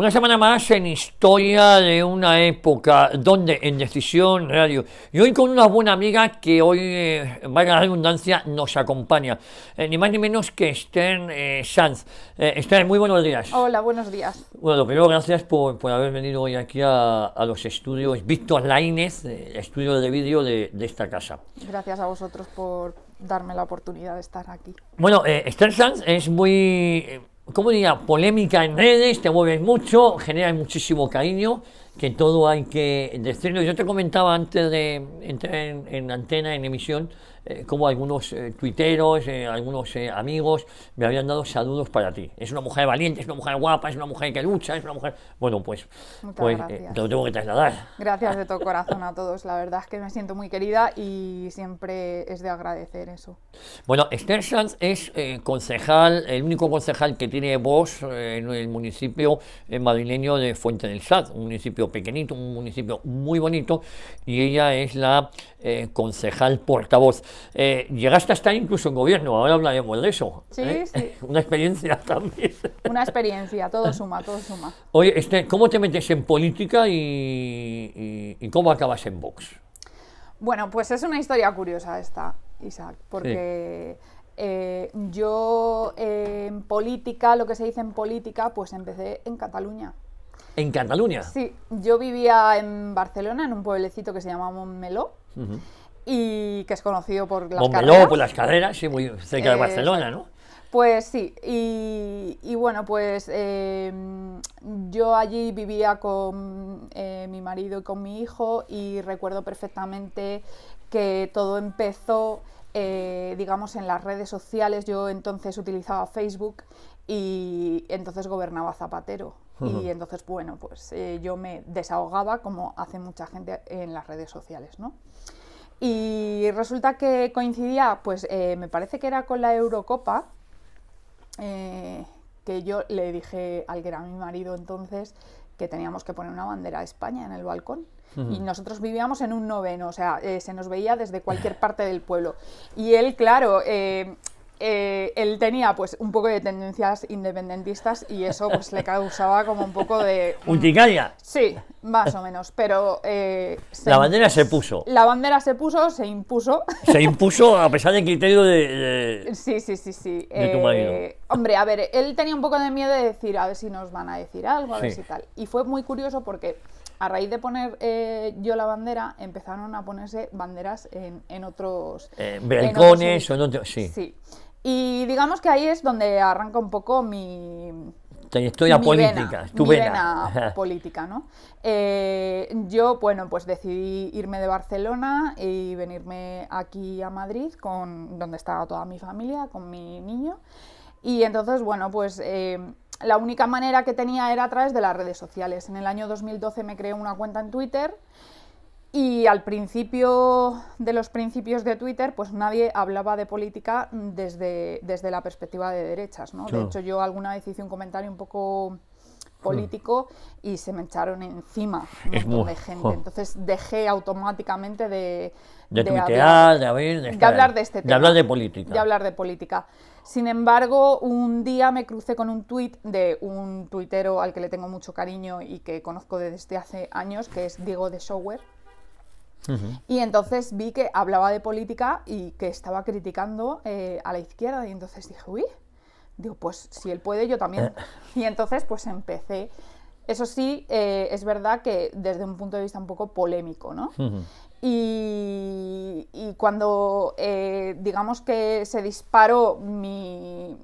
Una semana más en historia de una época donde en Decisión Radio. Y hoy con una buena amiga que hoy, valga la redundancia, nos acompaña. Ni más ni menos que Esther Sanz. Esther, muy buenos días. Hola, buenos días. Bueno, lo primero, gracias por haber venido hoy aquí a los estudios Víctor Lainez, estudio de vídeo de esta casa. Gracias a vosotros por darme la oportunidad de estar aquí. Bueno, Esther Sanz es muy... ¿cómo diría? Polémica en redes, te mueves mucho, generas muchísimo cariño, que todo hay que decirlo. Yo te comentaba antes de entrar en antena, en emisión, como algunos tuiteros, algunos amigos me habían dado saludos para ti. Es una mujer valiente, es una mujer guapa, es una mujer que lucha, es una mujer... Bueno, pues te lo tengo que trasladar. Gracias de todo corazón a todos. La verdad es que me siento muy querida y siempre es de agradecer eso. Bueno, Esther Sanz es concejal, el único concejal que tiene voz en el municipio madrileño de Fuente del Sad, un municipio pequeñito, un municipio muy bonito, y ella es la concejal portavoz. Llegaste a estar incluso en gobierno, ahora hablaremos de eso. Sí, sí. Una experiencia también. Una experiencia, todo suma, todo suma. Oye, Esther, ¿cómo te metes en política y cómo acabas en Vox? Bueno, pues es una historia curiosa esta, Isaac, porque yo en política, lo que se dice en política, pues empecé en Cataluña. ¿En Cataluña? Sí, yo vivía en Barcelona, en un pueblecito que se llama Montmeló, y que es conocido por las Montmeló, carreras. por las carreras, sí, muy cerca de Barcelona, ¿no? Pues sí, y bueno, pues yo allí vivía con mi marido y con mi hijo, y recuerdo perfectamente que todo empezó, digamos, en las redes sociales. Yo entonces utilizaba Facebook y entonces gobernaba Zapatero. Y entonces, bueno, pues yo me desahogaba como hace mucha gente en las redes sociales, ¿no? Y resulta que coincidía, pues me parece que era con la Eurocopa, que yo le dije al que era mi marido entonces que teníamos que poner una bandera de España en el balcón. Y nosotros vivíamos en un noveno, o sea, se nos veía desde cualquier parte del pueblo. Y él, claro, él tenía pues un poco de tendencias independentistas y eso pues le causaba como un poco de... ¿Urticaria? Sí, más o menos, pero... La bandera se puso. La bandera se puso, se impuso. Se impuso a pesar del criterio de Sí. de tu marido. Hombre, a ver, él tenía un poco de miedo de decir, a ver si nos van a decir algo, a ver Sí. si tal. Y fue muy curioso porque a raíz de poner yo la bandera, empezaron a ponerse banderas en otros... balcones o no, sí. Sí. Y digamos que ahí es donde arranca un poco mi Trayectoria política, tu vena política, ¿no? Yo, bueno, pues decidí irme de Barcelona y venirme aquí a Madrid, donde estaba toda mi familia, con mi niño. Y entonces, bueno, pues la única manera que tenía era a través de las redes sociales. En el año 2012 me creé una cuenta en Twitter. Y al principio de los principios de Twitter, pues nadie hablaba de política desde la perspectiva de derechas, ¿no? Claro. De hecho, yo alguna vez hice un comentario un poco político y se me echaron encima un montón de gente. Entonces dejé automáticamente de tuitear, de de hablar de este tema. De hablar de política. De hablar de política. Sin embargo, un día me crucé con un tuit de un tuitero al que le tengo mucho cariño y que conozco desde hace años, que es Diego de Shower. Y entonces vi que hablaba de política y que estaba criticando a la izquierda, y entonces dije, uy, digo, pues si él puede, yo también. Y entonces pues empecé. Eso sí, es verdad que desde un punto de vista un poco polémico, ¿no? Y cuando digamos que se disparó mi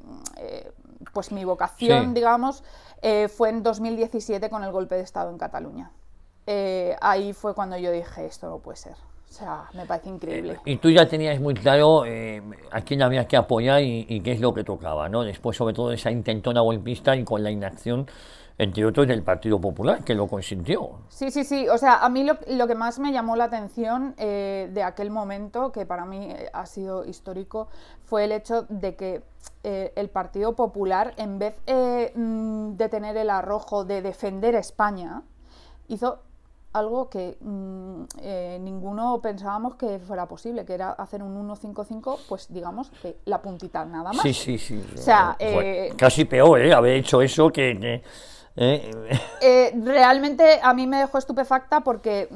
vocación, Sí. digamos, fue en 2017 con el golpe de Estado en Cataluña. Ahí fue cuando yo dije, esto no puede ser, o sea, me parece increíble. Y tú ya tenías muy claro a quién había que apoyar y qué es lo que tocaba, ¿no? Después, sobre todo, esa intentona golpista y con la inacción, entre otros, del Partido Popular, que lo consintió. Sí, o sea, a mí lo que más me llamó la atención de aquel momento, que para mí ha sido histórico, fue el hecho de que el Partido Popular, en vez de tener el arrojo de defender España, hizo algo que ninguno pensábamos que fuera posible, que era hacer un 1.55, pues digamos que la puntita nada más. Sí. O sea, casi peor, haber hecho eso que realmente a mí me dejó estupefacta porque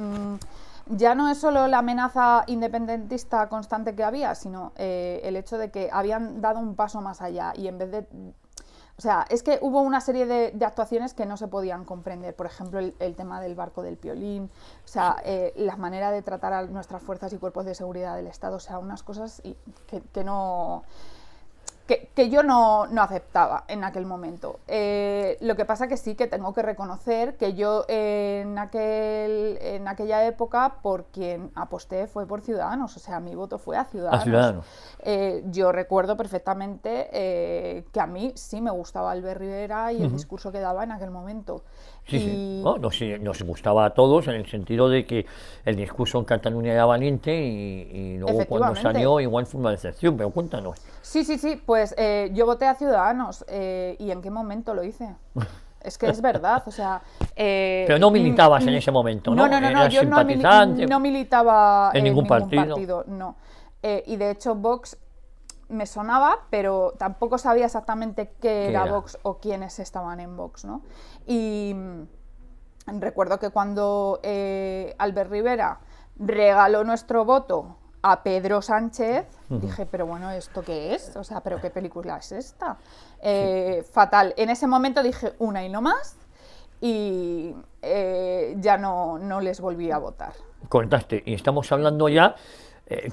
ya no es solo la amenaza independentista constante que había, sino el hecho de que habían dado un paso más allá y en vez de... O sea, es que hubo una serie de actuaciones que no se podían comprender. Por ejemplo, el tema del barco del Piolín, o sea, la manera de tratar a nuestras fuerzas y cuerpos de seguridad del Estado, o sea, unas cosas que no... Que yo no aceptaba en aquel momento. Lo que pasa que sí que tengo que reconocer que yo en aquella época por quien aposté fue por Ciudadanos, o sea, mi voto fue a Ciudadanos. A Ciudadanos. Yo recuerdo perfectamente que a mí sí me gustaba Albert Rivera y el discurso que daba en aquel momento. Sí. No, nos gustaba a todos en el sentido de que el discurso en Cataluña era valiente y luego cuando salió igual fue una decepción, pero cuéntanos. Sí, pues yo voté a Ciudadanos ¿y en qué momento lo hice? Es que es verdad, o sea... pero no militabas en ese momento, ¿no? No, yo no militaba en ningún partido, no. Y de hecho Vox me sonaba, pero tampoco sabía exactamente qué era Vox o quiénes estaban en Vox, ¿no? Y recuerdo que cuando Albert Rivera regaló nuestro voto a Pedro Sánchez, dije, pero bueno, ¿esto qué es? O sea, ¿pero qué película es esta? Fatal. En ese momento dije una y no más, y ya no les volví a votar. Cortaste, y estamos hablando ya...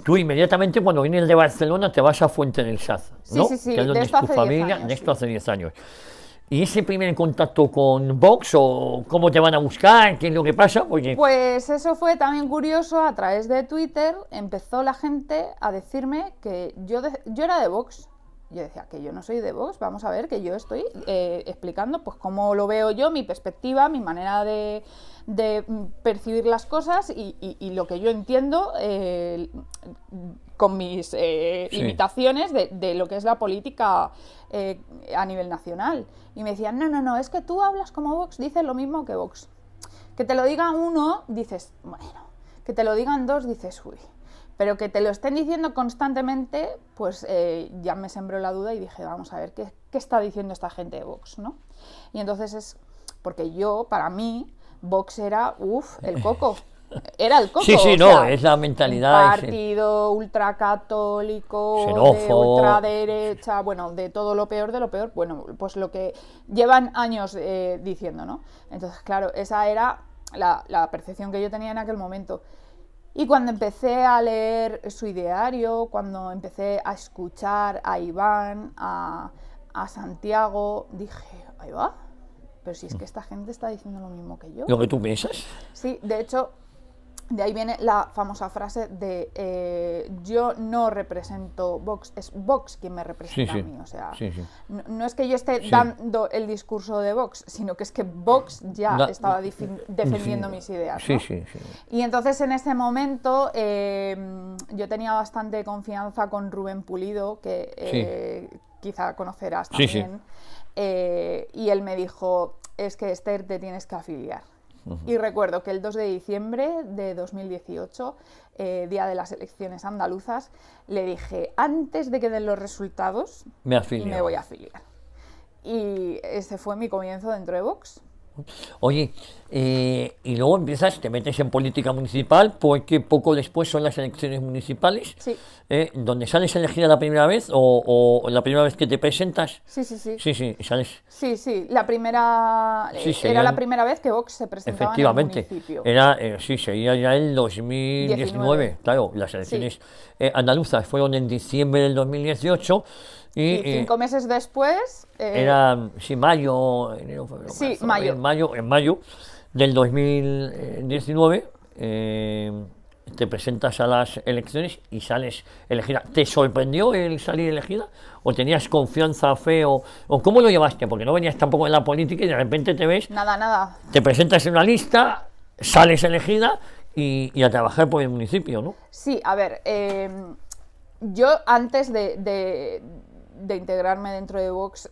tú inmediatamente cuando vienes de Barcelona te vas a Fuente del Saz, ¿no? Sí, que es donde es tu familia, de esto hace 10 años. ¿Y ese primer contacto con Vox o cómo te van a buscar? ¿Qué es lo que pasa? Oye. Pues eso fue también curioso, a través de Twitter empezó la gente a decirme que yo era de Vox. Yo decía que yo no soy de Vox, vamos a ver, que yo estoy explicando pues cómo lo veo yo, mi perspectiva, mi manera de percibir las cosas y lo que yo entiendo con mis limitaciones de lo que es la política a nivel nacional. Y me decían, no, es que tú hablas como Vox, dices lo mismo que Vox. Que te lo diga uno, dices, bueno, que te lo digan dos, dices, uy. Pero que te lo estén diciendo constantemente, pues ya me sembró la duda y dije, vamos a ver, ¿qué está diciendo esta gente de Vox, ¿no? Y entonces es porque para mí, Vox era, el coco. Era el coco. Sí, no, es la mentalidad. Un partido ultracatólico, xenófobo, de ultraderecha, bueno, de todo lo peor, bueno, pues lo que llevan años diciendo, ¿no? Entonces, claro, esa era la percepción que yo tenía en aquel momento. Y cuando empecé a leer su ideario, cuando empecé a escuchar a Iván, a Santiago, dije, ahí va, pero si es que esta gente está diciendo lo mismo que yo. ¿Lo que tú piensas? Sí, de hecho, de ahí viene la famosa frase de yo no represento Vox, es Vox quien me representa a mí. O sea, no es que yo esté dando el discurso de Vox, sino que es que Vox ya estaba defendiendo mis ideas, ¿no? Y entonces en ese momento yo tenía bastante confianza con Rubén Pulido, que quizá conocerás también, y él me dijo, es que Esther, te tienes que afiliar. Y recuerdo que el 2 de diciembre de 2018, día de las elecciones andaluzas, le dije, antes de que den los resultados, me voy a afiliar. Y ese fue mi comienzo dentro de Vox. Oye, y luego te metes en política municipal, porque poco después son las elecciones municipales, donde sales elegida la primera vez o la primera vez que te presentas. Sí, sales. Sí, la primera era la primera vez que Vox se presentaba en el municipio. Sería ya el 2019, claro, las elecciones andaluzas fueron en diciembre del 2018. Y 5 meses después... era, mayo, enero, febrero, marzo, en mayo del 2019 te presentas a las elecciones y sales elegida. ¿Te sorprendió el salir elegida? ¿O tenías confianza, fe? ¿O cómo lo llevaste? Porque no venías tampoco en la política y de repente te ves... Nada. Te presentas en una lista, sales elegida y a trabajar por el municipio, ¿no? Sí, a ver, yo antes de de integrarme dentro de Vox,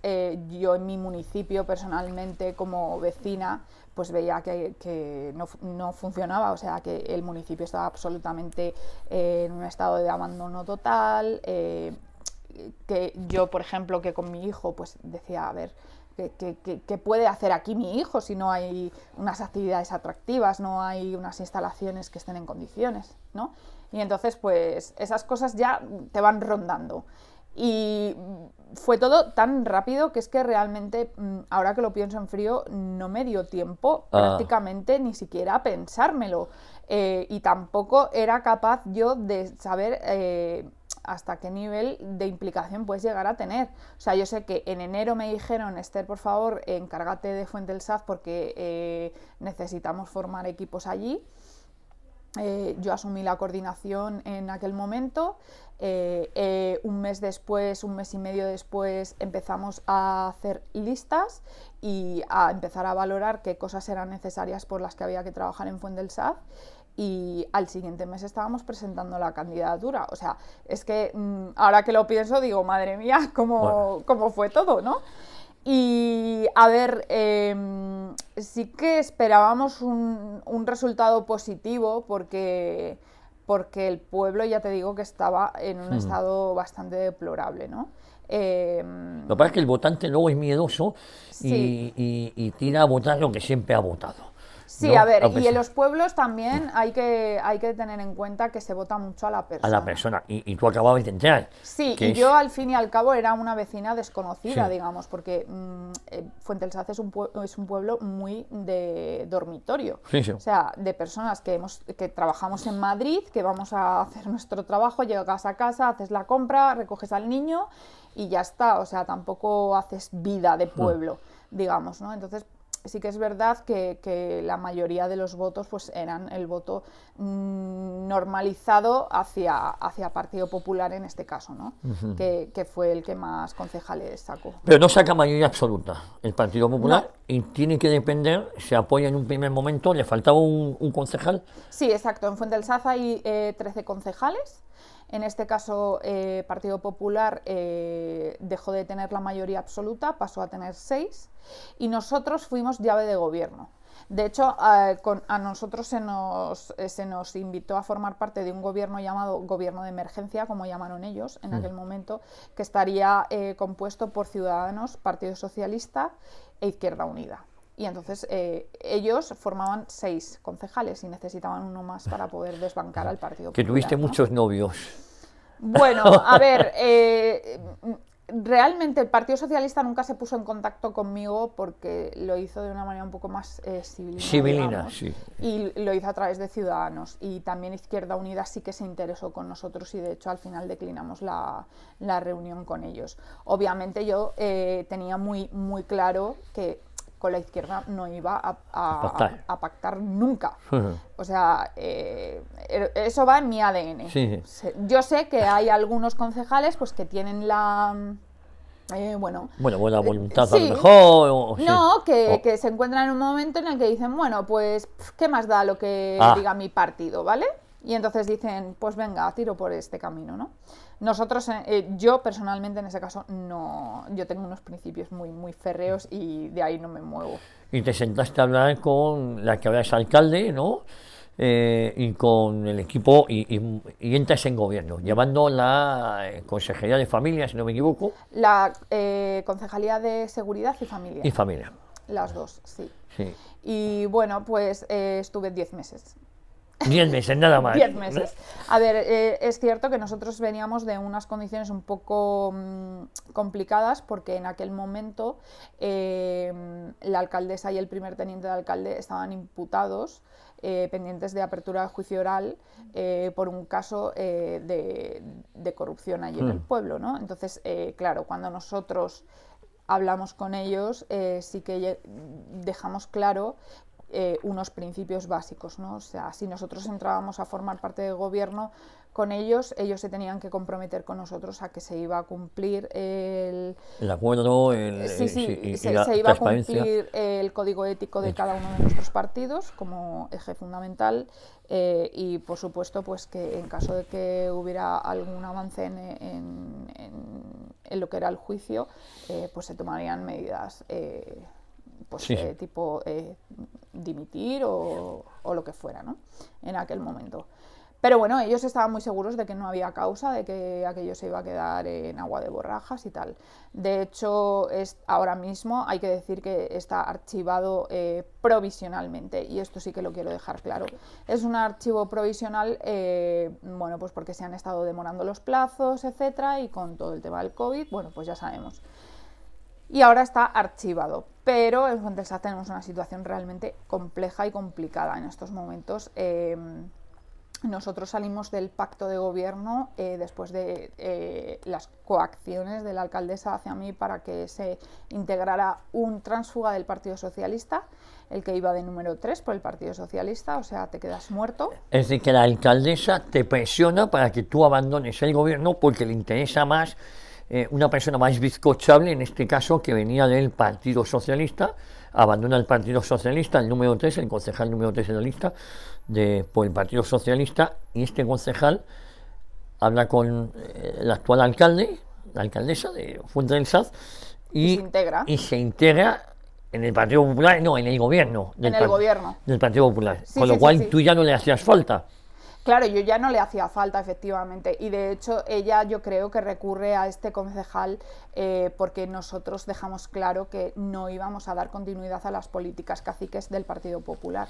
yo en mi municipio personalmente como vecina pues veía que no funcionaba, o sea que el municipio estaba absolutamente en un estado de abandono total, que yo por ejemplo que con mi hijo pues decía, a ver, ¿qué puede hacer aquí mi hijo si no hay unas actividades atractivas, no hay unas instalaciones que estén en condiciones, ¿no? Y entonces pues esas cosas ya te van rondando. Y fue todo tan rápido que es que realmente, ahora que lo pienso en frío, no me dio tiempo prácticamente ni siquiera a pensármelo. Y tampoco era capaz yo de saber hasta qué nivel de implicación puedes llegar a tener. O sea, yo sé que en enero me dijeron, Esther, por favor, encárgate de Fuente del Saz porque necesitamos formar equipos allí. Yo asumí la coordinación en aquel momento. Un mes después, un mes y medio después, empezamos a hacer listas y a empezar a valorar qué cosas eran necesarias por las que había que trabajar en Fuente del Saz. Y al siguiente mes estábamos presentando la candidatura. O sea, es que ahora que lo pienso digo, madre mía, cómo fue todo, ¿no? Y a ver, sí que esperábamos un resultado positivo porque el pueblo, ya te digo, que estaba en un estado bastante deplorable, ¿no? Lo que pasa es que el votante luego es miedoso Sí. y tira a votar lo que siempre ha votado. Sí, ¿no? a ver, y en los pueblos también hay que tener en cuenta que se vota mucho a la persona. A la persona, y tú acababas de entrar. Sí, y yo al fin y al cabo era una vecina desconocida, Sí. digamos, porque Fuente del Saz es un pueblo muy de dormitorio. Sí, sí. O sea, de personas que trabajamos en Madrid, que vamos a hacer nuestro trabajo, llegas a casa, haces la compra, recoges al niño y ya está. O sea, tampoco haces vida de pueblo, digamos, ¿no? Entonces, sí que es verdad que la mayoría de los votos pues eran el voto normalizado hacia Partido Popular en este caso, ¿no? Que fue el que más concejales sacó. Pero no saca mayoría absoluta el Partido Popular No. y tiene que depender, se apoya en un primer momento, le faltaba un concejal. Sí, exacto, en Fuente del Saz hay 13 concejales. En este caso, Partido Popular dejó de tener la mayoría absoluta, pasó a tener 6 y nosotros fuimos llave de gobierno. De hecho, a nosotros se nos invitó a formar parte de un gobierno llamado Gobierno de Emergencia, como llamaron ellos en aquel momento, que estaría compuesto por Ciudadanos, Partido Socialista e Izquierda Unida. Y entonces ellos formaban 6 concejales y necesitaban uno más para poder desbancar al Partido Que Popular. tuviste ¿no? muchos novios. Bueno, a ver, realmente el Partido Socialista nunca se puso en contacto conmigo porque lo hizo de una manera un poco más civilina, digamos, sí. y lo hizo a través de Ciudadanos. Y también Izquierda Unida sí que se interesó con nosotros y de hecho al final declinamos la reunión con ellos. Obviamente yo tenía muy, muy claro que con la izquierda no iba a pactar nunca. O sea, eso va en mi ADN. Sí. Yo sé que hay algunos concejales pues que tienen la... buena voluntad sí, a lo mejor. No, que se encuentran en un momento en el que dicen, bueno, pues, ¿qué más da lo que diga mi partido, ¿vale? Y entonces dicen, pues venga, tiro por este camino, ¿no? Nosotros, yo personalmente en ese caso, no, yo tengo unos principios muy, muy férreos y de ahí no me muevo. Y te sentaste a hablar con la que ahora es alcalde, ¿no? Y con el equipo y entras en gobierno, llevando la Consejería de Familia, si no me equivoco. La Concejalía de Seguridad y Familia. Y Familia. Las dos, sí. Sí. Y bueno, pues estuve 10 meses. 10 meses, nada más. 10 meses. A ver, es cierto que nosotros veníamos de unas condiciones un poco complicadas porque en aquel momento la alcaldesa y el primer teniente de alcalde estaban imputados, pendientes de apertura de juicio oral por un caso de corrupción allí en el pueblo, ¿no? Entonces, claro, cuando nosotros hablamos con ellos, sí que dejamos claro unos principios básicos, ¿no? O sea, si nosotros entrábamos a formar parte del gobierno con ellos se tenían que comprometer con nosotros a que se iba a cumplir el acuerdo, se iba a cumplir el código ético de cada uno de nuestros partidos como eje fundamental y por supuesto pues que en caso de que hubiera algún avance en lo que era el juicio, pues se tomarían medidas tipo dimitir o lo que fuera, ¿no? En aquel momento. Pero bueno, ellos estaban muy seguros de que no había causa, de que aquello se iba a quedar en agua de borrajas y tal. De hecho, ahora mismo hay que decir que está archivado provisionalmente, y esto sí que lo quiero dejar claro. Es un archivo provisional, bueno, pues porque se han estado demorando los plazos, etcétera, y con todo el tema del COVID, bueno, pues ya sabemos. Y ahora está archivado, pero en Fuentesaz tenemos una situación realmente compleja y complicada en estos momentos. Nosotros salimos del pacto de gobierno después de las coacciones de la alcaldesa hacia mí para que se integrara un tránsfuga del Partido Socialista, el que iba de número 3 por el Partido Socialista, o sea, te quedas muerto. Es decir, que la alcaldesa te presiona para que tú abandones el gobierno porque le interesa más una persona más bizcochable, en este caso, que venía del Partido Socialista, abandona el Partido Socialista, el número 3, el concejal número 3 de la lista, por el Partido Socialista, y este concejal habla con el actual alcalde, la alcaldesa de Fuentesaz, y se integra en el Partido Popular, no, en el gobierno del Partido Popular, con lo cual tú ya no le hacías falta. Claro, yo ya no le hacía falta, efectivamente, y de hecho ella, yo creo que recurre a este concejal porque nosotros dejamos claro que no íbamos a dar continuidad a las políticas caciques del Partido Popular.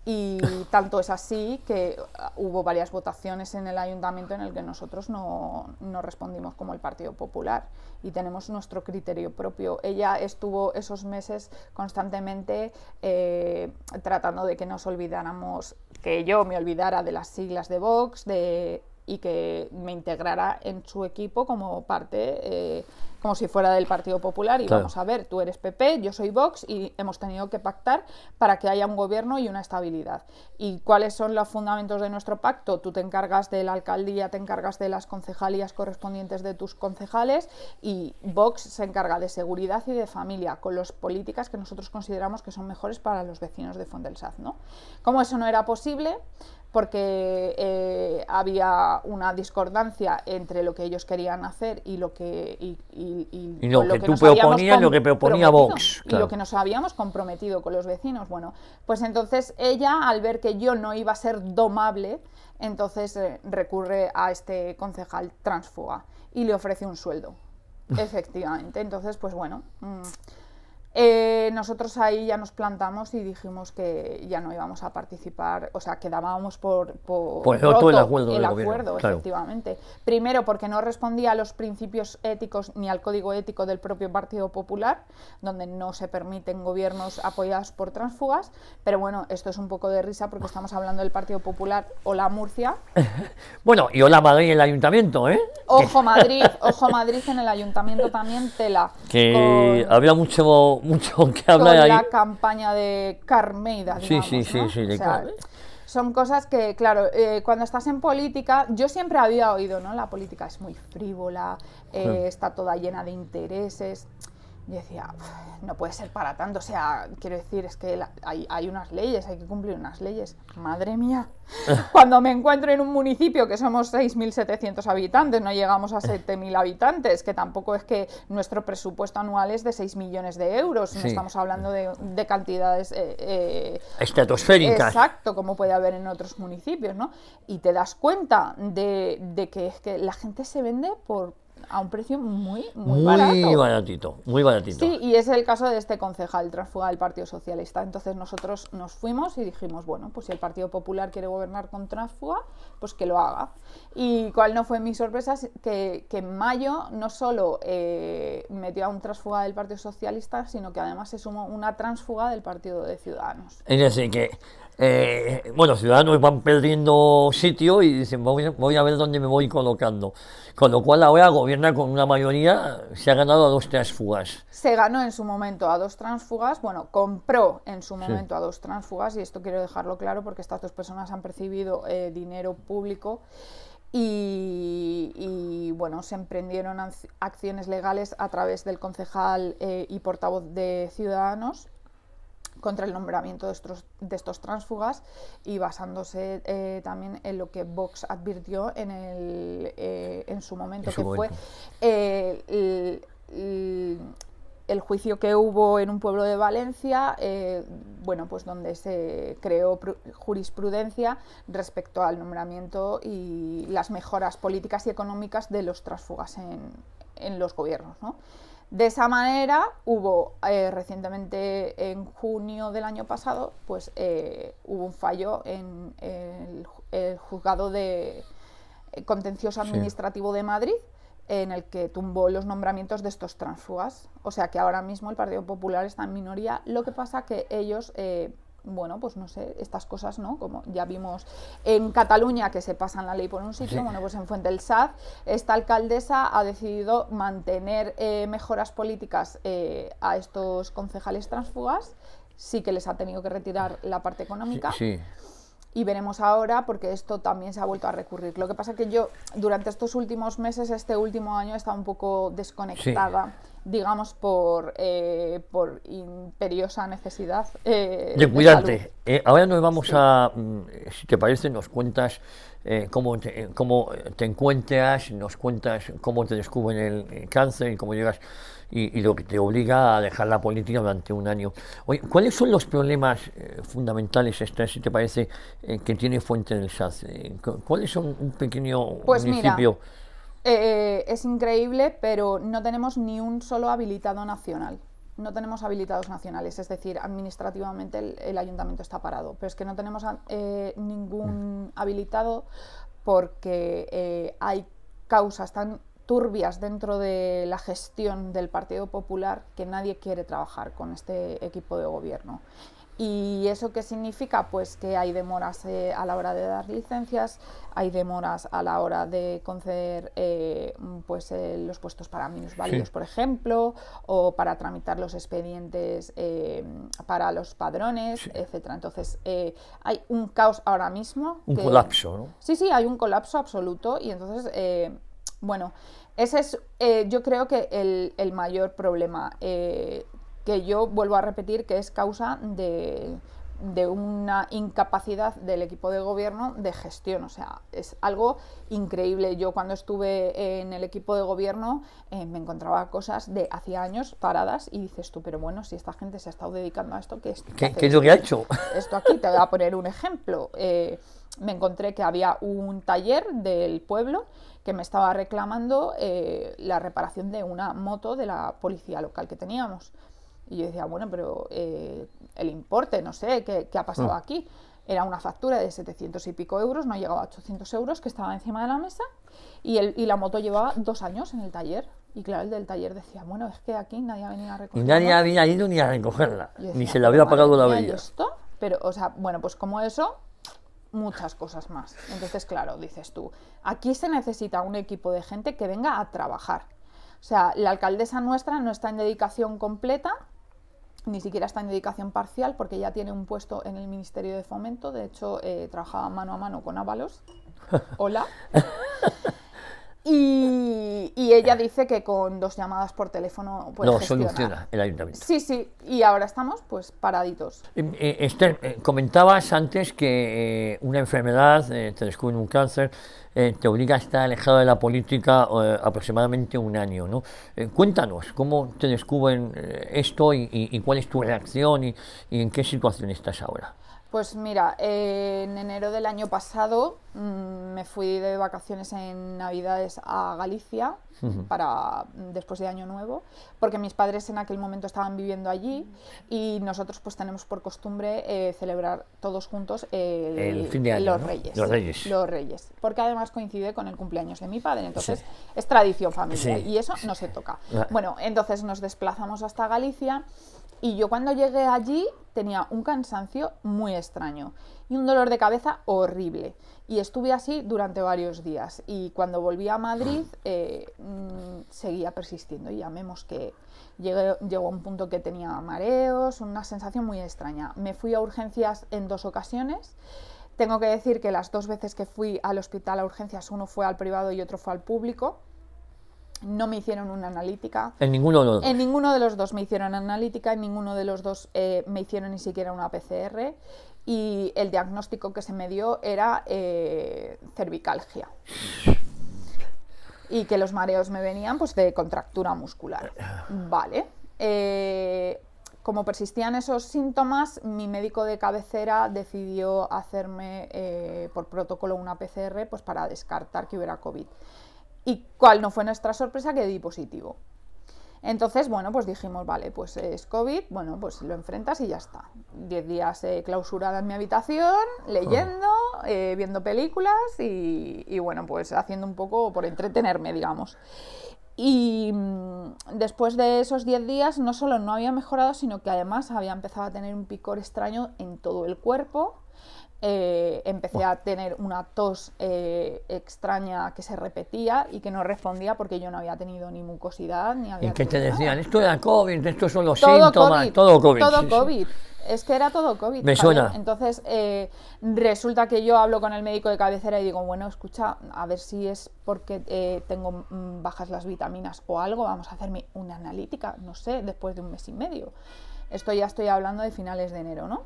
Y tanto es así que hubo varias votaciones en el ayuntamiento en el que nosotros no respondimos como el Partido Popular y tenemos nuestro criterio propio. Ella estuvo esos meses constantemente tratando de que nos olvidáramos, que yo me olvidara de las siglas de Vox y que me integrara en su equipo como parte, como si fuera del Partido Popular. Y claro, vamos a ver, tú eres PP, yo soy Vox y hemos tenido que pactar para que haya un gobierno y una estabilidad. ¿Y cuáles son los fundamentos de nuestro pacto? Tú te encargas de la alcaldía, te encargas de las concejalías correspondientes de tus concejales, y Vox se encarga de seguridad y de familia, con las políticas que nosotros consideramos que son mejores para los vecinos de Fuentesaz, ¿no? Como eso no era posible, porque había una discordancia entre lo que ellos querían hacer y lo que lo que tú proponías, lo que proponía Vox, claro, y lo que nos habíamos comprometido con los vecinos. Bueno, pues entonces ella, al ver que yo no iba a ser domable, entonces recurre a este concejal tránsfuga y le ofrece un sueldo, efectivamente. Entonces, pues bueno, nosotros ahí ya nos plantamos y dijimos que ya no íbamos a participar, o sea, que dábamos por roto el acuerdo, efectivamente. Claro. Primero, porque no respondía a los principios éticos ni al código ético del propio Partido Popular, donde no se permiten gobiernos apoyados por tránsfugas, pero bueno, esto es un poco de risa porque estamos hablando del Partido Popular. Hola Murcia. Bueno, y hola Madrid en el ayuntamiento, ¿eh? Ojo Madrid en el ayuntamiento también, tela. Que había mucho que hablar con ahí. La campaña de Carmeida, digamos, sí, ¿no? o sea, son cosas que, claro, cuando estás en política, yo siempre había oído, ¿no? La política es muy frívola, está toda llena de intereses. Yo decía, no puede ser para tanto, o sea, quiero decir, es que hay unas leyes, hay que cumplir unas leyes. Madre mía, cuando me encuentro en un municipio que somos 6.700 habitantes, no llegamos a 7.000 habitantes, que tampoco es que nuestro presupuesto anual es de 6 millones de euros, no estamos hablando de cantidades estratosféricas. Exacto, como puede haber en otros municipios, ¿no? Y te das cuenta de que es que la gente se vende a un precio muy baratito. Muy baratito. Sí, y es el caso de este concejal tránsfuga del Partido Socialista. Entonces nosotros nos fuimos y dijimos, bueno, pues si el Partido Popular quiere gobernar con tránsfuga, pues que lo haga. Y cuál no fue mi sorpresa, que en mayo no solo metió a un tránsfuga del Partido Socialista, sino que además se sumó una tránsfuga del Partido de Ciudadanos. Es decir, que Ciudadanos van perdiendo sitio y dicen, voy a ver dónde me voy colocando. Con lo cual ahora gobierna con una mayoría, se ha ganado a 2 tránsfugas. Se ganó en su momento a 2 tránsfugas, bueno, compró en su momento a 2 tránsfugas, y esto quiero dejarlo claro porque estas 2 personas han percibido dinero público y bueno, se emprendieron acciones legales a través del concejal y portavoz de Ciudadanos, contra el nombramiento de estos tránsfugas y basándose también en lo que Vox advirtió en su momento, que fue el juicio que hubo en un pueblo de Valencia, bueno, pues donde se creó jurisprudencia respecto al nombramiento y las mejoras políticas y económicas de los tránsfugas en los gobiernos, ¿no? De esa manera hubo recientemente, en junio del año pasado, pues hubo un fallo en el juzgado de contencioso administrativo de Madrid, en el que tumbó los nombramientos de estos tránsfugas. O sea que ahora mismo el Partido Popular está en minoría. Lo que pasa que ellos, bueno, pues no sé, estas cosas, ¿no? Como ya vimos en Cataluña, que se pasan la ley por un sitio, bueno, pues en Fuentellsaz esta alcaldesa ha decidido mantener mejoras políticas a estos concejales tránsfugas. Sí que les ha tenido que retirar la parte económica. Sí. Y veremos ahora, porque esto también se ha vuelto a recurrir. Lo que pasa es que yo, durante estos últimos meses, este último año, he estado un poco desconectada, digamos, por imperiosa necesidad de cuidarte. Ahora nos vamos a, si te parece, nos cuentas cómo te encuentras, nos cuentas cómo te descubren el cáncer y cómo llegas y lo que te obliga a dejar la política durante un año. Oye, ¿cuáles son los problemas fundamentales, si te parece, que tiene Fuentellsaz? ¿Cuáles son un pequeño municipio? Mira, es increíble, pero no tenemos ni un solo habilitado nacional. No tenemos habilitados nacionales, es decir, administrativamente el ayuntamiento está parado, pero es que no tenemos ningún habilitado porque hay causas tan turbias dentro de la gestión del Partido Popular que nadie quiere trabajar con este equipo de gobierno. ¿Y eso qué significa? Pues que hay demoras a la hora de dar licencias, hay demoras a la hora de conceder los puestos para minusválidos, por ejemplo, o para tramitar los expedientes para los padrones, etcétera. Entonces, hay un caos ahora mismo. Un colapso, ¿no? Sí, hay un colapso absoluto y entonces, bueno, ese es yo creo que el mayor problema. Que yo vuelvo a repetir que es causa de una incapacidad del equipo de gobierno de gestión, o sea, es algo increíble. Yo cuando estuve en el equipo de gobierno me encontraba cosas de hacía años paradas y dices tú, pero bueno, si esta gente se ha estado dedicando a esto, ¿qué es lo que ha hecho? Esto aquí, te voy a poner un ejemplo. Me encontré que había un taller del pueblo que me estaba reclamando la reparación de una moto de la policía local que teníamos. Y yo decía, bueno, pero el importe, no sé, ¿qué ha pasado aquí? Era una factura de 700 y pico euros, no llegaba a 800 euros, que estaba encima de la mesa, y la moto llevaba 2 años en el taller. Y claro, el del taller decía, bueno, es que aquí nadie ha venido a recogerla. Y nadie había ido ni a recogerla, ni se le había pagado la avería. ¿Esto? Pero, o sea, bueno, pues como eso, muchas cosas más. Entonces, claro, dices tú, aquí se necesita un equipo de gente que venga a trabajar. O sea, la alcaldesa nuestra no está en dedicación completa, ni siquiera está en dedicación parcial, porque ya tiene un puesto en el Ministerio de Fomento. De hecho, trabajaba mano a mano con Ábalos. Hola. Y ella dice que con 2 llamadas por teléfono puede gestionar. Soluciona el ayuntamiento. Sí, y ahora estamos pues paraditos. Esther, comentabas antes que una enfermedad, te descubren un cáncer, te obliga a estar alejado de la política aproximadamente un año, ¿no? Cuéntanos, ¿cómo te descubren esto y cuál es tu reacción y en qué situación estás ahora? Pues mira, en enero del año pasado me fui de vacaciones en Navidades a Galicia para después de Año Nuevo, porque mis padres en aquel momento estaban viviendo allí y nosotros pues tenemos por costumbre celebrar todos juntos el fin de año, los, ¿no? Reyes. Los Reyes, porque además coincide con el cumpleaños de mi padre, entonces es tradición familiar y eso no se toca. Bueno, entonces nos desplazamos hasta Galicia. Y yo cuando llegué allí tenía un cansancio muy extraño y un dolor de cabeza horrible. Y estuve así durante varios días. Y cuando volví a Madrid seguía persistiendo. Y llamemos que llegó a un punto que tenía mareos, una sensación muy extraña. Me fui a urgencias en 2 ocasiones. Tengo que decir que las 2 veces que fui al hospital a urgencias, uno fue al privado y otro fue al público. No me hicieron una analítica. En ninguno de los dos. En ninguno de los dos me hicieron analítica, en ninguno de los dos me hicieron ni siquiera una PCR, y el diagnóstico que se me dio era cervicalgia. Y que los mareos me venían pues de contractura muscular. Vale. Como persistían esos síntomas, mi médico de cabecera decidió hacerme por protocolo una PCR pues para descartar que hubiera COVID. ¿Y cuál no fue nuestra sorpresa? Que di positivo. Entonces, bueno, pues dijimos, vale, pues es COVID, bueno, pues lo enfrentas y ya está. 10 días clausurada en mi habitación, leyendo, viendo películas y bueno, pues haciendo un poco por entretenerme, digamos. Y después de esos 10 días, no solo no había mejorado, sino que además había empezado a tener un picor extraño en todo el cuerpo. Empecé a tener una tos extraña que se repetía y que no respondía porque yo no había tenido ni mucosidad ni había ¿Y qué te tenido decían? nada. Esto era COVID, estos son los Todo síntomas, COVID, todo COVID. todo sí, COVID. Es que era todo COVID. Me ¿sabes? suena. Entonces, resulta que yo hablo con el médico de cabecera y digo, bueno, escucha, a ver si es porque tengo bajas las vitaminas o algo, vamos a hacerme una analítica, no sé, después de un mes y medio. Esto ya estoy hablando de finales de enero, ¿no?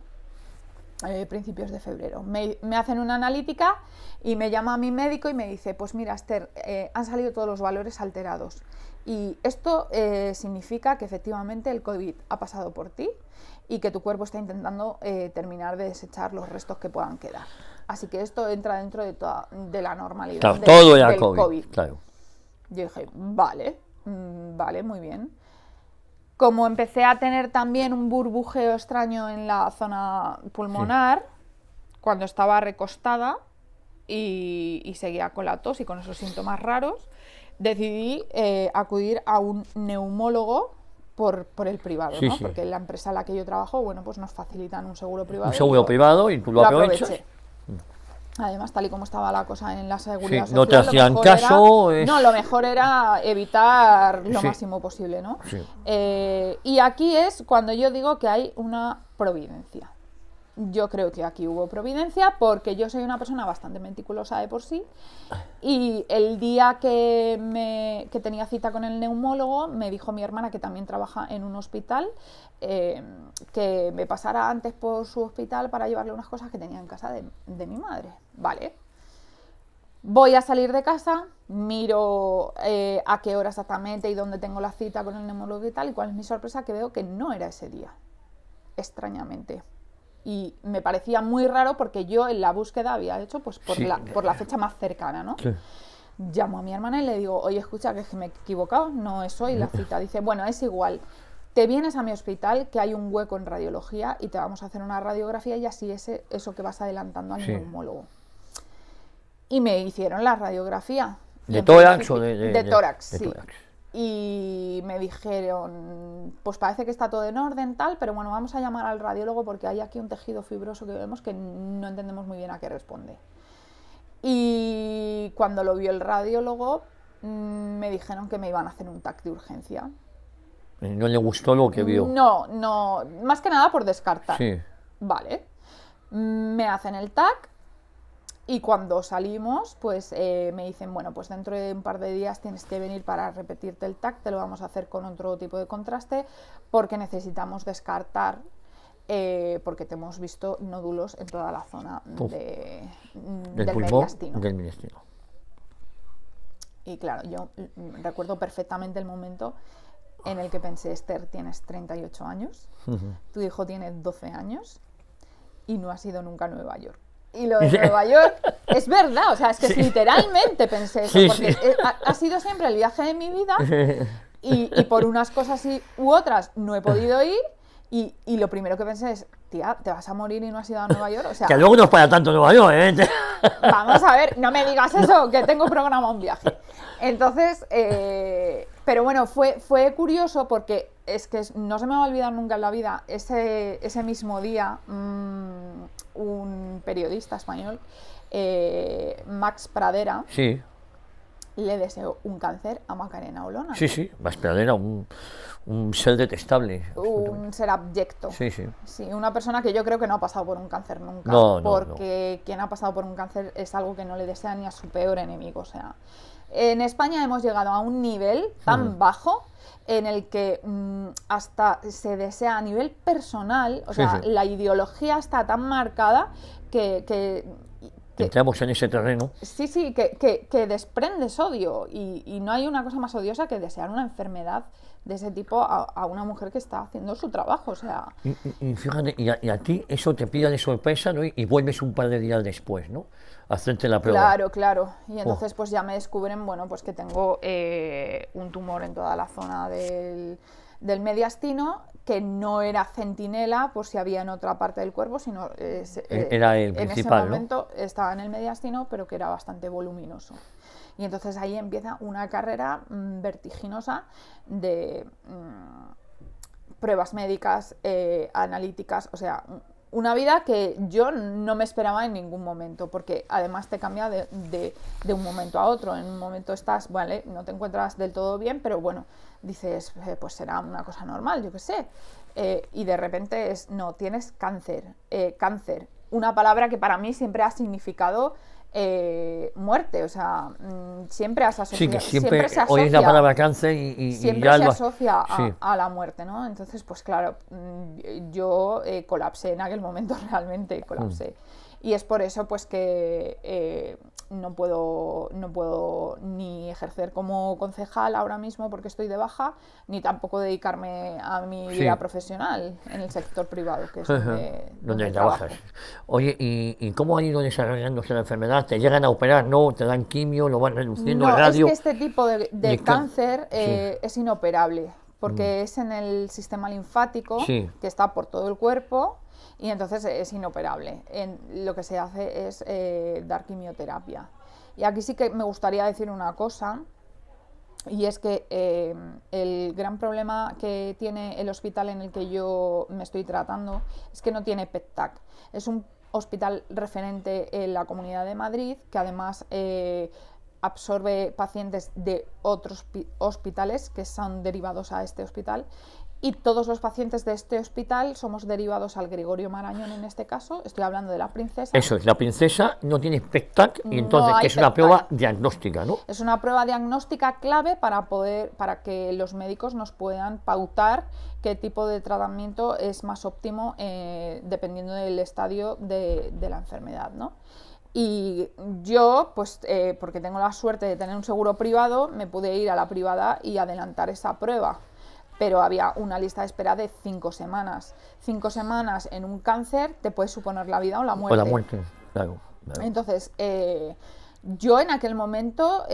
Principios de febrero. Me hacen una analítica y me llama a mi médico y me dice, pues mira, Esther, han salido todos los valores alterados y esto significa que efectivamente el COVID ha pasado por ti y que tu cuerpo está intentando terminar de desechar los restos que puedan quedar. Así que esto entra dentro de la normalidad. Claro, todo era del COVID. Claro. Yo dije, vale, vale, muy bien. Como empecé a tener también un burbujeo extraño en la zona pulmonar, cuando estaba recostada y seguía con la tos y con esos síntomas raros, decidí acudir a un neumólogo por el privado, Sí, ¿no? sí. Porque la empresa en la que yo trabajo, bueno, pues nos facilitan un seguro privado. Un seguro privado y tú lo aprovechas. aproveché. Además, tal y como estaba la cosa en la seguridad Sí, no te social, lo hacían mejor caso, era, es- no, lo mejor era evitar lo Sí. máximo posible, ¿no? Sí. Y aquí es cuando yo digo que hay una providencia. Yo creo que aquí hubo providencia porque yo soy una persona bastante meticulosa de por sí y el día que tenía cita con el neumólogo me dijo mi hermana, que también trabaja en un hospital, que me pasara antes por su hospital para llevarle unas cosas que tenía en casa de mi madre. Vale. Voy a salir de casa, miro a qué hora exactamente y dónde tengo la cita con el neumólogo y tal, y cuál es mi sorpresa, que veo que no era ese día, extrañamente. Y me parecía muy raro porque yo en la búsqueda había hecho pues por Sí. la fecha más cercana, ¿no? Sí. Llamo a mi hermana y le digo, oye, escucha, que es que me he equivocado, no es hoy la cita. Dice, bueno, es igual, te vienes a mi hospital, que hay un hueco en radiología y te vamos a hacer una radiografía y así es eso que vas adelantando al Sí. neumólogo. Y me hicieron la radiografía. Y ¿De en tórax principio- o de tórax, de sí. tórax? Y me dijeron, pues parece que está todo en orden, tal, pero bueno, vamos a llamar al radiólogo porque hay aquí un tejido fibroso que vemos que no entendemos muy bien a qué responde. Y cuando lo vio el radiólogo, me dijeron que me iban a hacer un TAC de urgencia. No le gustó lo que vio. No, más que nada por descartar. Sí. Vale. Me hacen el TAC y cuando salimos, pues me dicen, bueno, pues dentro de un par de días tienes que venir para repetirte el TAC, te lo vamos a hacer con otro tipo de contraste porque necesitamos descartar, porque te hemos visto nódulos en toda la zona Del del pulmón, mediastino. del mediastino. Y claro, yo recuerdo perfectamente el momento en el que pensé, Esther, tienes 38 años, tu hijo tiene 12 años y no has ido nunca a Nueva York. Y lo de Nueva York es verdad, o sea, es que Sí. literalmente pensé eso, Sí, porque sí. ha sido siempre el viaje de mi vida y por unas cosas u otras no he podido ir y lo primero que pensé es, tía, ¿te vas a morir y no has ido a Nueva York? O sea, Que luego no es para tanto Nueva York, ¿eh? vamos a ver, no me digas eso, que tengo programado un viaje. Entonces, pero bueno, fue curioso porque es que no se me va a olvidar nunca en la vida, ese mismo día, un periodista español, Max Pradera, Sí, le deseó un cáncer a Macarena Olona. sí. Maspedal era un ser detestable. Un ser abyecto. Sí. Sí, una persona que yo creo que no ha pasado por un cáncer nunca, No. porque quien ha pasado por un cáncer es algo que no le desea ni a su peor enemigo, o sea, En España hemos llegado a un nivel tan bajo en el que hasta se desea a nivel personal, o sea, la ideología está tan marcada que entramos en ese terreno. Sí, que desprendes odio y no hay una cosa más odiosa que desear una enfermedad de ese tipo a una mujer que está haciendo su trabajo, o sea... Y fíjate, y a ti eso te pilla de sorpresa, ¿no? Y vuelves un par de días después, ¿no? A hacerte la prueba. Claro. Y entonces pues ya me descubren, bueno, pues que tengo un tumor en toda la zona del mediastino, que no era centinela por si había en otra parte del cuerpo, sino era el en principal, ese momento ¿no? estaba en el mediastino, pero que era bastante voluminoso. Y entonces ahí empieza una carrera vertiginosa de pruebas médicas, analíticas, o sea, una vida que yo no me esperaba en ningún momento, porque además te cambia de un momento a otro. En un momento estás, vale, no te encuentras del todo bien, pero bueno, dices, pues será una cosa normal, yo qué sé. Y de repente no, tienes cáncer. Cáncer, una palabra que para mí siempre ha significado muerte, o sea, siempre has asociado, Sí, que siempre se oyes la palabra cáncer siempre y se algo asocia a la muerte, ¿no? Entonces, pues claro, yo colapsé en aquel momento, realmente colapsé. Y es por eso pues que no puedo ni ejercer como concejal ahora mismo porque estoy de baja, ni tampoco dedicarme a mi vida profesional en el sector privado, que es donde trabajas. Oye, ¿y cómo ha ido desarrollándose la enfermedad? ¿Te llegan a operar, no? ¿Te dan quimio, lo van reduciendo, no, radio? Es que este tipo de cáncer es inoperable, porque es en el sistema linfático, que está por todo el cuerpo, y entonces es inoperable. Lo que se hace es dar quimioterapia. Y aquí sí que me gustaría decir una cosa, y es que el gran problema que tiene el hospital en el que yo me estoy tratando es que no tiene PET-TAC. Es un hospital referente en la Comunidad de Madrid, que además absorbe pacientes de otros hospitales que son derivados a este hospital, y todos los pacientes de este hospital somos derivados al Gregorio Marañón en este caso. Estoy hablando de la Princesa. Eso es, la Princesa no tiene PET-TAC y entonces que es una prueba diagnóstica, ¿no? Es una prueba diagnóstica clave para que los médicos nos puedan pautar qué tipo de tratamiento es más óptimo dependiendo del estadio de la enfermedad, ¿no? Y yo, pues porque tengo la suerte de tener un seguro privado, me pude ir a la privada y adelantar esa prueba. Pero había una lista de espera de 5 semanas. 5 semanas en un cáncer te puede suponer la vida o la muerte. O la muerte, claro. Entonces, yo en aquel momento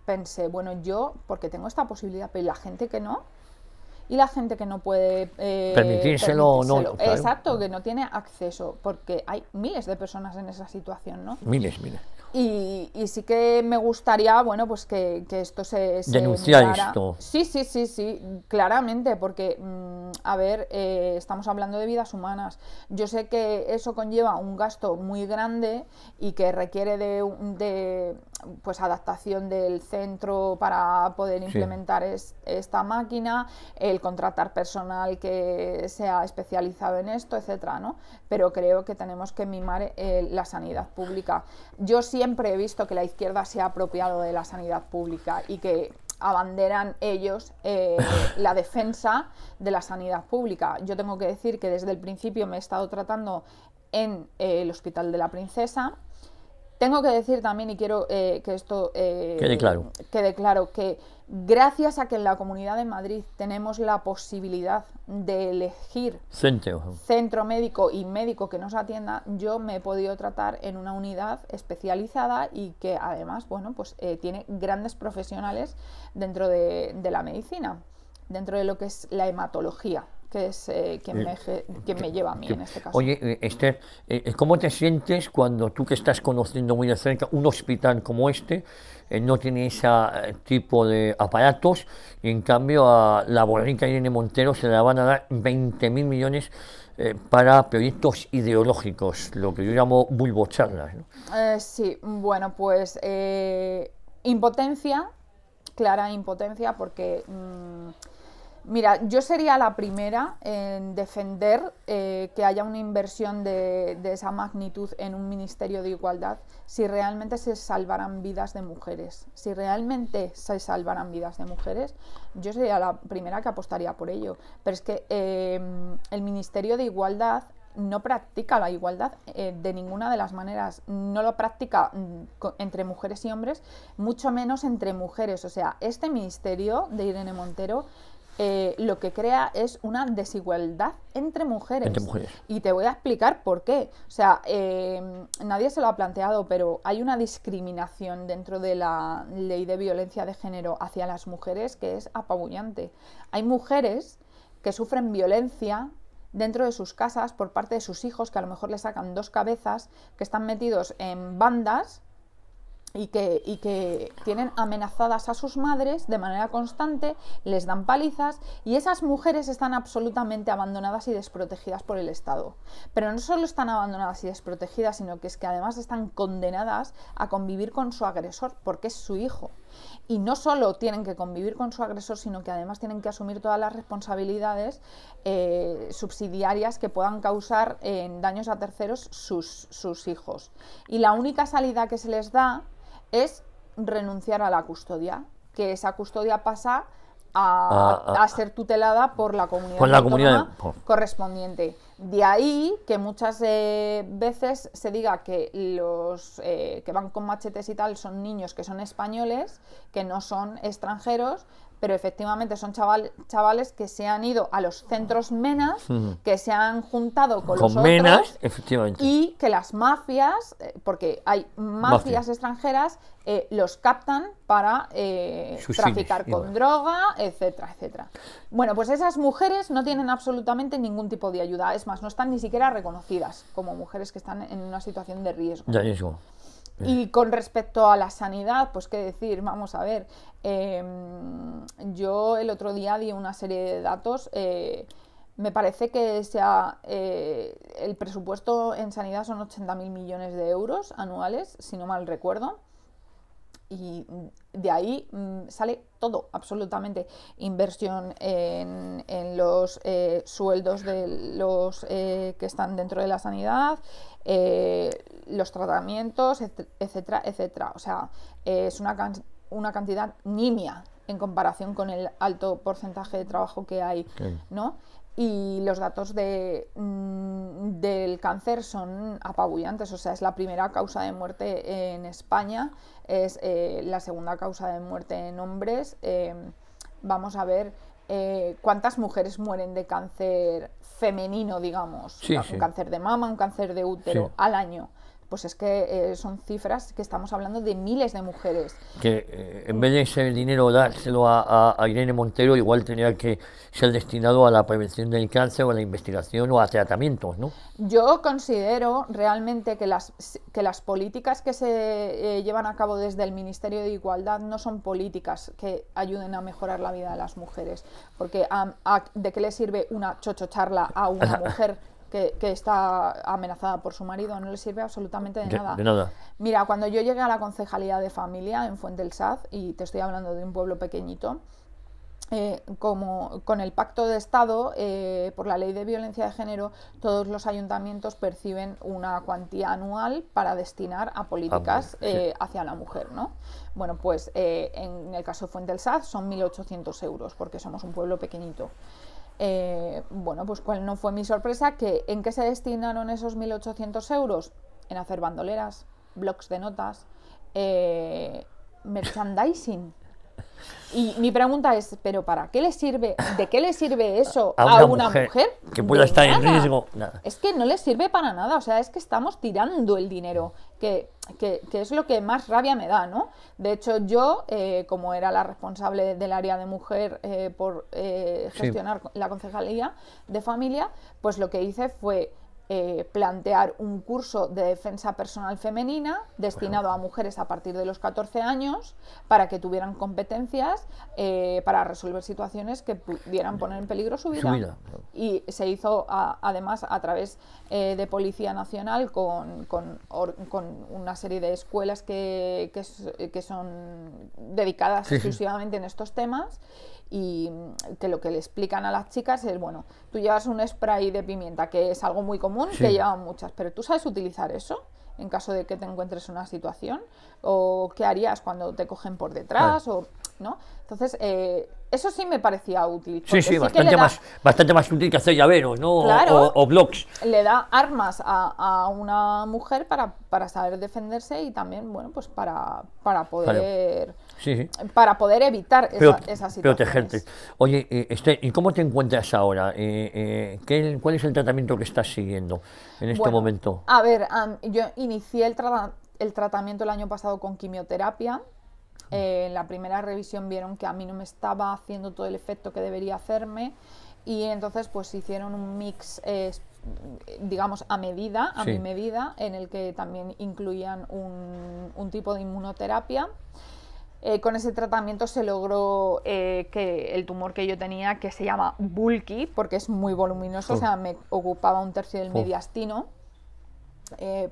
pensé, bueno, yo, porque tengo esta posibilidad, pero la gente que no, y la gente que no puede permitírselo, no. Claro. Exacto, que no tiene acceso, porque hay miles de personas en esa situación, ¿no? Miles. Y sí que me gustaría, bueno, pues que esto se denunciar mirara. esto. Sí, claramente, porque, a ver, estamos hablando de vidas humanas. Yo sé que eso conlleva un gasto muy grande y que requiere de pues adaptación del centro para poder implementar esta máquina, el contratar personal que sea especializado en esto, etcétera, ¿no? Pero creo que tenemos que mimar la sanidad pública. Yo siempre he visto que la izquierda se ha apropiado de la sanidad pública y que abanderan ellos la defensa de la sanidad pública. Yo tengo que decir que desde el principio me he estado tratando en el Hospital de la Princesa. Tengo que decir también, y quiero que esto quede claro, que gracias a que en la Comunidad de Madrid tenemos la posibilidad de elegir centro médico y médico que nos atienda, yo me he podido tratar en una unidad especializada y que además, bueno, pues tiene grandes profesionales dentro de la medicina, dentro de lo que es la hematología, que es quien me lleva a mí en este caso. Oye, Esther, ¿cómo te sientes cuando tú, que estás conociendo muy de cerca un hospital como este, no tiene ese tipo de aparatos, y en cambio a la borrica Irene Montero se le van a dar 20.000 millones para proyectos ideológicos, lo que yo llamo bulbocharlas, ¿no? Sí, bueno, pues impotencia, clara impotencia, porque Mira, yo sería la primera en defender que haya una inversión de esa magnitud en un Ministerio de Igualdad si realmente se salvaran vidas de mujeres. Si realmente se salvaran vidas de mujeres, yo sería la primera que apostaría por ello. Pero es que el Ministerio de Igualdad no practica la igualdad de ninguna de las maneras, no lo practica entre mujeres y hombres, mucho menos entre mujeres. O sea, este ministerio de Irene Montero lo que crea es una desigualdad entre mujeres. Y te voy a explicar por qué. O sea, nadie se lo ha planteado, pero hay una discriminación dentro de la ley de violencia de género hacia las mujeres que es apabullante. Hay mujeres que sufren violencia dentro de sus casas por parte de sus hijos, que a lo mejor le sacan dos cabezas, que están metidos en bandas y que tienen amenazadas a sus madres de manera constante, les dan palizas, y esas mujeres están absolutamente abandonadas y desprotegidas por el Estado. Pero no solo están abandonadas y desprotegidas, sino que es que además están condenadas a convivir con su agresor, porque es su hijo. Y no solo tienen que convivir con su agresor, sino que además tienen que asumir todas las responsabilidades subsidiarias que puedan causar daños a terceros sus hijos. Y la única salida que se les da es renunciar a la custodia, que esa custodia pasa a ser tutelada por la comunidad correspondiente. De ahí que muchas veces se diga que los que van con machetes y tal son niños que son españoles, que no son extranjeros, pero efectivamente son chavales que se han ido a los centros menas, que se han juntado con los menas, otros, efectivamente. Y que las mafias, porque hay mafias extranjeras, los captan para traficar con droga, etcétera, etcétera. Bueno, pues esas mujeres no tienen absolutamente ningún tipo de ayuda, es más, no están ni siquiera reconocidas como mujeres que están en una situación de riesgo. De riesgo. Y con respecto a la sanidad, pues qué decir, vamos a ver, yo el otro día di una serie de datos, me parece que el presupuesto en sanidad son 80.000 millones de euros anuales, si no mal recuerdo, y de ahí sale todo, absolutamente, inversión en los sueldos de los que están dentro de la sanidad, los tratamientos, etcétera, etcétera. O sea, es una cantidad nimia en comparación con el alto porcentaje de trabajo que hay, ¿no? Y los datos del cáncer son apabullantes, o sea, es la primera causa de muerte en España, es la segunda causa de muerte en hombres. Vamos a ver cuántas mujeres mueren de cáncer femenino, digamos, un cáncer de mama, un cáncer de útero al año. Pues es que son cifras que estamos hablando de miles de mujeres. Que en vez de ese dinero dárselo a Irene Montero, igual tendría que ser destinado a la prevención del cáncer o a la investigación o a tratamientos, ¿no? Yo considero realmente que las políticas que se llevan a cabo desde el Ministerio de Igualdad no son políticas que ayuden a mejorar la vida de las mujeres. Porque ¿de qué le sirve una chochocharla a una mujer que está amenazada por su marido? No le sirve absolutamente de nada. Mira, cuando yo llegué a la Concejalía de Familia en Fuente del Saz, y te estoy hablando de un pueblo pequeñito, como con el Pacto de Estado, por la Ley de Violencia de Género, todos los ayuntamientos perciben una cuantía anual para destinar a políticas hacia la mujer, ¿no? Bueno, pues en el caso de Fuente del Saz son 1.800 euros, porque somos un pueblo pequeñito. Bueno, pues cuál no fue mi sorpresa, que ¿en qué se destinaron esos 1.800 euros? En hacer bandoleras, blocs de notas, merchandising. Y mi pregunta es, ¿pero para qué le sirve, de qué le sirve eso a una mujer? Que pueda estar en riesgo. Nada. Es que no le sirve para nada, o sea, es que estamos tirando el dinero, que es lo que más rabia me da, ¿no? De hecho, yo, como era la responsable del área de mujer por gestionar la Concejalía de Familia, pues lo que hice fue plantear un curso de defensa personal femenina destinado a mujeres a partir de los 14 años para que tuvieran competencias para resolver situaciones que pudieran poner en peligro su vida. Y se hizo además a través de Policía Nacional con una serie de escuelas que son dedicadas exclusivamente en estos temas, y que lo que le explican a las chicas es, bueno, tú llevas un spray de pimienta, que es algo muy común, que llevan muchas, pero ¿tú sabes utilizar eso en caso de que te encuentres en una situación? ¿O qué harías cuando te cogen por detrás? O, ¿no? Entonces, eso sí me parecía útil. Sí, bastante más útil que hacer llaveros, ¿no? Claro, o blogs. Le da armas a una mujer para saber defenderse, y también, bueno, pues para poder... para poder evitar esas situaciones. Protegerte. Oye, Esther, ¿y cómo te encuentras ahora? ¿Cuál es el tratamiento que estás siguiendo en este momento? A ver, yo inicié el tratamiento el año pasado con quimioterapia. En la primera revisión vieron que a mí no me estaba haciendo todo el efecto que debería hacerme, y entonces pues hicieron un mix, digamos, a mi medida, en el que también incluían un tipo de inmunoterapia. Con ese tratamiento se logró que el tumor que yo tenía, que se llama bulky, porque es muy voluminoso, o sea, me ocupaba 1/3 del mediastino,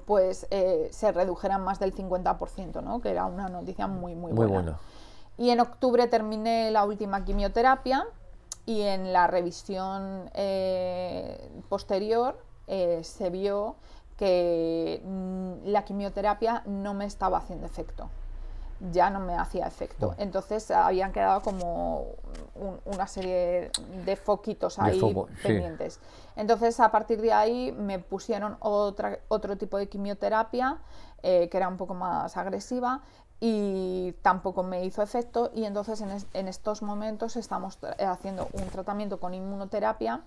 pues se redujeran más del 50%, ¿no? Que era una noticia muy buena. Y en octubre terminé la última quimioterapia, y en la revisión posterior se vio que la quimioterapia no me estaba haciendo efecto. Ya no me hacía efecto. Entonces habían quedado como una serie de foquitos ahí pendientes. Entonces, a partir de ahí me pusieron otro tipo de quimioterapia que era un poco más agresiva, y tampoco me hizo efecto. Y entonces en estos momentos estamos haciendo un tratamiento con inmunoterapia.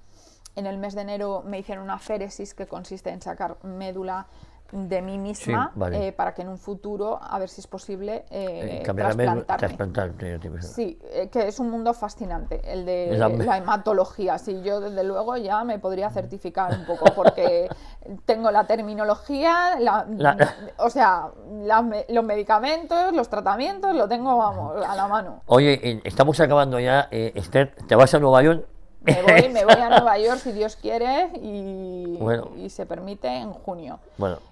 En el mes de enero me hicieron una féresis, que consiste en sacar médula de mí misma, para que en un futuro, a ver si es posible, trasplantarme. Sí, que es un mundo fascinante, el de la hematología. Sí, yo desde luego ya me podría certificar un poco, porque tengo la terminología, o sea, los medicamentos, los tratamientos, lo tengo, vamos, a la mano. Oye, estamos acabando ya, Esther, ¿te vas a Nueva York? Me voy a Nueva York, si Dios quiere, y se permite, en junio.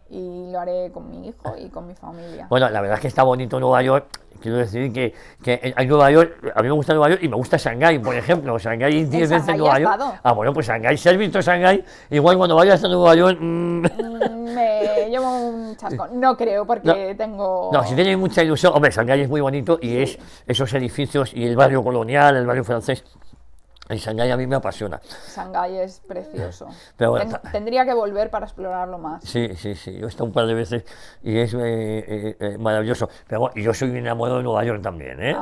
Y lo haré con mi hijo y con mi familia. Bueno, la verdad es que está bonito Nueva York. Quiero decir que hay Nueva York, a mí me gusta Nueva York y me gusta Shanghái, por ejemplo. Shanghái 10 veces Nueva York. Bueno, pues Shanghái, si has visto Shanghái, igual cuando vayas a Nueva York... me llevo un chasco. No creo, porque tengo... No, si tienes mucha ilusión... Hombre, Shanghái es muy bonito, y es esos edificios y el barrio colonial, el barrio francés. Y Shanghái a mí me apasiona. Shanghái es precioso. Pero bueno, tendría que volver para explorarlo más. Sí, yo he estado un par de veces y es maravilloso. Pero bueno, yo soy enamorado de Nueva York también, ¿eh?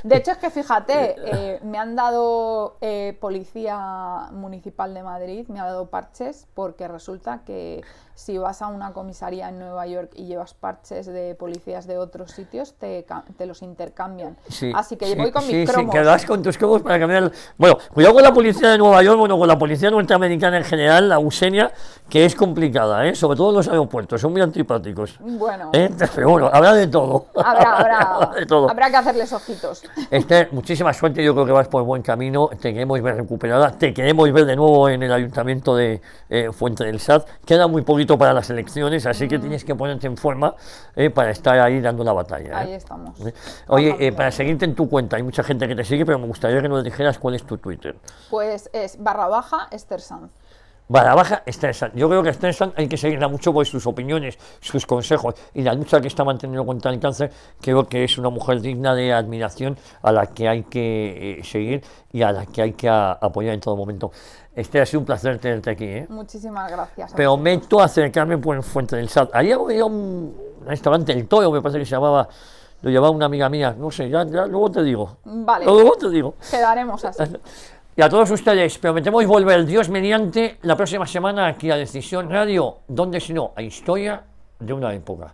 De hecho, es que fíjate, me han dado Policía Municipal de Madrid, me ha dado parches, porque resulta que si vas a una comisaría en Nueva York y llevas parches de policías de otros sitios, te los intercambian. Así que voy con mis cromos. Sí, que vas con tus cromos para cambiar. Bueno, cuidado con la policía de Nueva York, con la policía norteamericana en general, la Usenia, que es complicada, sobre todo en los aeropuertos, son muy antipáticos. Bueno. Pero bueno, habrá de todo. Habrá que hacerles ojitos. Esther, muchísima suerte, yo creo que vas por buen camino, te queremos ver recuperada, te queremos ver de nuevo en el Ayuntamiento de Fuente del Saz. Queda muy poquito para las elecciones, así que tienes que ponerte en forma para estar ahí dando la batalla. Ahí estamos. Oye, para seguirte en tu cuenta, hay mucha gente que te sigue, pero me gustaría que nos dijeras cuál es tu Twitter. Pues es /Esther Sanz. Esther Sanz. Yo creo que Esther Sanz hay que seguirla mucho por sus opiniones, sus consejos y la lucha que está manteniendo contra el cáncer. Creo que es una mujer digna de admiración, a la que hay que seguir y a la que hay que apoyar en todo momento. Esther, ha sido un placer tenerte aquí. Muchísimas gracias. Prometo acercarme por Fuente del Saz. Ahí había un restaurante, El Toro, me parece que se llamaba, lo llevaba una amiga mía, no sé, ya luego te digo. Vale. Luego te digo. Quedaremos así. Y a todos ustedes, prometemos volver, Dios mediante, la próxima semana aquí a Decisión Radio, donde si no, a Historia de una época.